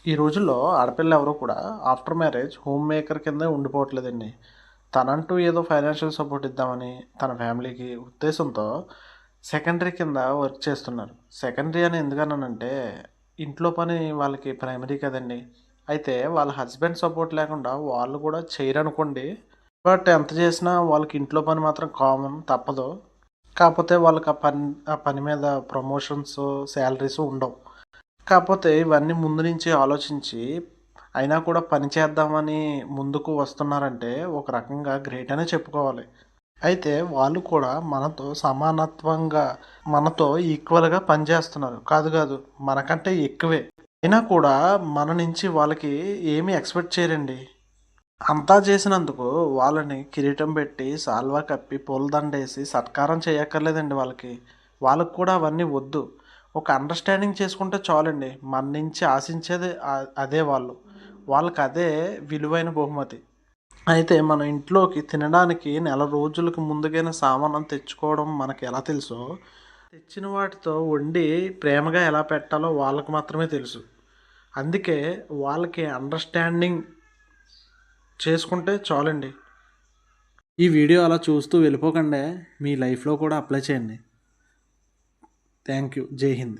ఈ రోజుల్లో ఆడపిల్ల ఎవరు కూడా ఆఫ్టర్ మ్యారేజ్ హోమ్ మేకర్ కింద ఉండిపోవట్లేదండి. తనంటూ ఏదో ఫైనాన్షియల్ సపోర్ట్ ఇద్దామని తన ఫ్యామిలీకి ఉద్దేశంతో సెకండరీ కింద వర్క్ చేస్తున్నారు. సెకండరీ అని ఎందుకన్నానంటే ఇంట్లో పని వాళ్ళకి ప్రైమరీ కదండి. అయితే వాళ్ళ హస్బెండ్ సపోర్ట్ లేకుండా వాళ్ళు కూడా చేయరనుకోండి. బట్ ఎంత చేసినా వాళ్ళకి ఇంట్లో పని మాత్రం కామన్ తప్పదు. కాకపోతే వాళ్ళకి ఆ పని మీద ప్రమోషన్స్, శాలరీస్ ఉండవు. కాకపోతే ఇవన్నీ ముందు నుంచి ఆలోచించి, అయినా కూడా పని చేద్దామని ముందుకు వస్తున్నారంటే, ఒక రకంగా గ్రేట్ అనే చెప్పుకోవాలి. అయితే వాళ్ళు కూడా మనతో సమానత్వంగా, మనతో ఈక్వల్‌గా పనిచేస్తున్నారు. కాదు కాదు, మనకంటే ఎక్కువే. అయినా కూడా మన నుంచి వాళ్ళకి ఏమీ ఎక్స్‌పెక్ట్ చేయరండి. అంతా చేసినందుకు వాళ్ళని కిరీటం పెట్టి, శాల్వా కప్పి, పూలదండేసి సత్కారం చేయక్కర్లేదండి వాళ్ళకి. వాళ్ళకి కూడా అవన్నీ వద్దు. ఒక అండర్‌స్టాండింగ్ చేసుకుంటే చాలండి. మన నుంచి ఆశించేది అదే వాళ్ళు. వాళ్ళకదే విలువైన బహుమతి. అయితే మన ఇంట్లోకి తినడానికి నెల రోజులకు ముందుగానే సామానం తెచ్చుకోవడం మనకెలా తెలుసో, తెచ్చిన వాటితో వండి ప్రేమగా ఎలా పెట్టాలో వాళ్ళకి మాత్రమే తెలుసు. అందుకే వాళ్ళకి అండర్‌స్టాండింగ్ చేసుకుంటే చాలండి. ఈ వీడియో అలా చూస్తూ వెళ్ళిపోకండే. మీ లైఫ్‌లో కూడా అప్లై చేయండి. Thank you. జై హింద్.